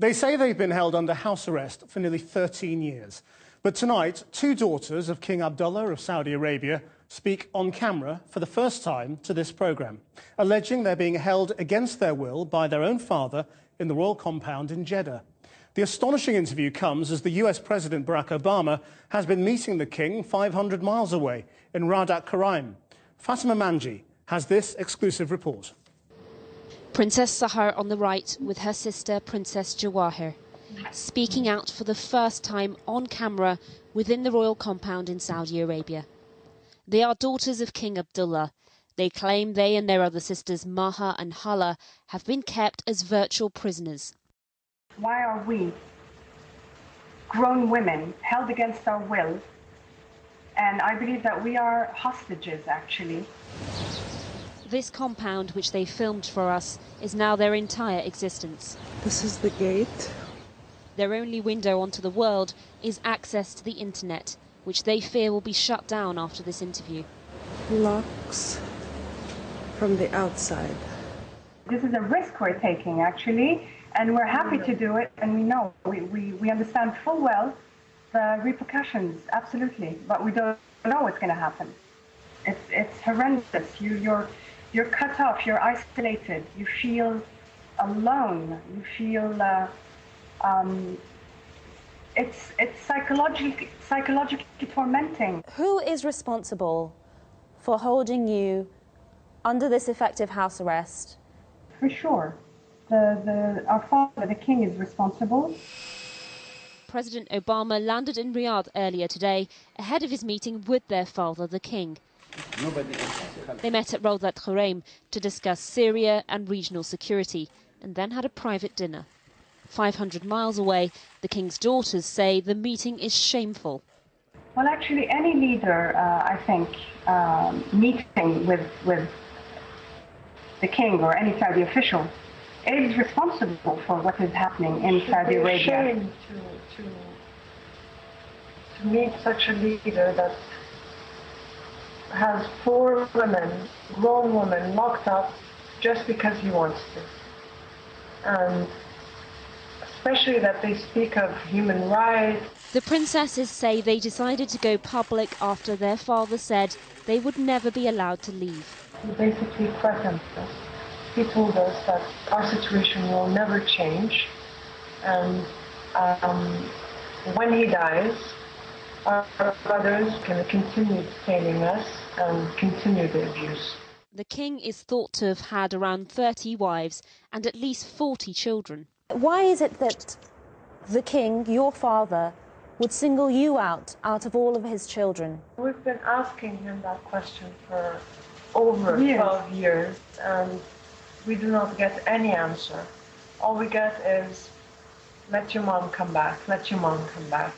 They say they've been held under house arrest for nearly 13 years. But tonight, two daughters of King Abdullah of Saudi Arabia speak on camera for the first time to this programme, alleging they're being held against their will by their own father in the royal compound in Jeddah. The astonishing interview comes as the US President Barack Obama has been meeting the king 500 miles away in Radat Karaim. Fatima Manji has this exclusive report. Princess Sahar on the right with her sister Princess Jawahir, speaking out for the first time on camera within the royal compound in Saudi Arabia. They are daughters of King Abdullah. They claim they and their other sisters Maha and Hala have been kept as virtual prisoners. Why are we, grown women, held against our will? And I believe that we are hostages, actually. This compound, which they filmed for us, is now their entire existence. This is the gate. Their only window onto the world is access to the internet, which they fear will be shut down after this interview. Locks from the outside. This is a risk we're taking, actually, and we're happy to do it, and we know, we understand full well the repercussions, absolutely, but we don't know what's going to happen. It's horrendous. You're cut off, you're isolated, you feel alone, you feel, it's psychologically tormenting. Who is responsible for holding you under this effective house arrest? For sure. Our father, the king, is responsible. President Obama landed in Riyadh earlier today ahead of his meeting with their father, the king. They met at Radat Karaim to discuss Syria and regional security and then had a private dinner. 500 miles away, the king's daughters say the meeting is shameful. Well, actually, any leader, I think, meeting with the king or any Saudi official is responsible for what is happening in Saudi Arabia. It's a shame to meet such a leader that has 4 women, grown women, locked up just because he wants to. And especially that they speak of human rights. The princesses say they decided to go public after their father said they would never be allowed to leave. He basically threatened us. He told us that our situation will never change, and when he dies, our brothers can continue detaining us and continue the abuse. The king is thought to have had around 30 wives and at least 40 children. Why is it that the king, your father, would single you out of all of his children? We've been asking him that question for over 12 years, and we do not get any answer. All we get is, let your mom come back, let your mom come back.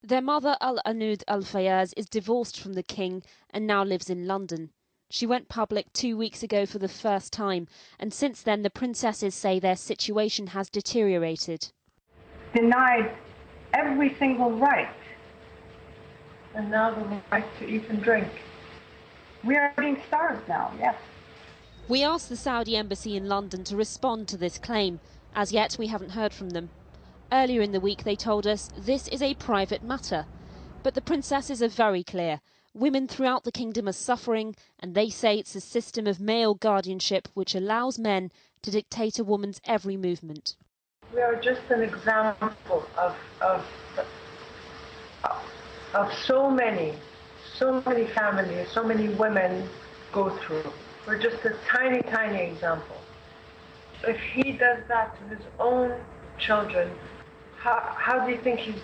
Their mother, Al-Anud Al-Fayaz, is divorced from the king and now lives in London. She went public 2 weeks ago for the first time, and since then the princesses say their situation has deteriorated. Denied every single right. And now the right to eat and drink. We are being starved now, yes. We asked the Saudi embassy in London to respond to this claim. As yet, we haven't heard from them. Earlier in the week, they told us this is a private matter. But the princesses are very clear. Women throughout the kingdom are suffering, and they say it's a system of male guardianship which allows men to dictate a woman's every movement. We are just an example of so many families, so many women go through. We're just a tiny, tiny example. If he does that to his own children, how do you think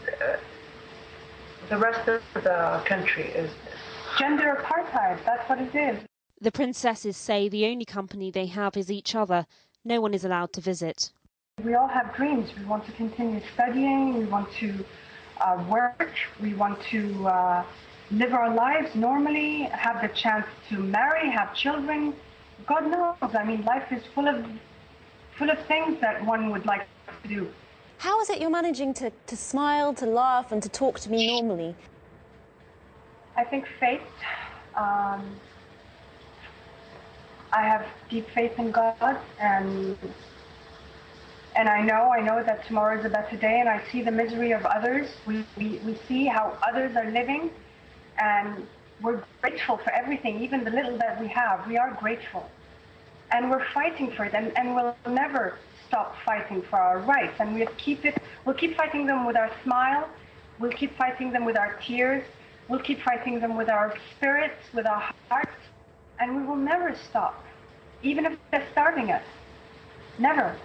the rest of the country is? Gender apartheid, that's what it is. The princesses say the only company they have is each other. No one is allowed to visit. We all have dreams. We want to continue studying, we want to work, we want to live our lives normally, have the chance to marry, have children. God knows, I mean, life is full of things that one would like to do. How is it you're managing to smile, to laugh and to talk to me normally? I think faith. I have deep faith in God, and And I know that tomorrow is a better day, and I see the misery of others. We see how others are living, and we're grateful for everything, even the little that we have. We are grateful. And we're fighting for it, and we'll never stop fighting for our rights. And we'll keep fighting them with our smile, we'll keep fighting them with our tears, we'll keep fighting them with our spirits, with our hearts, and we will never stop, even if they're starving us. Never.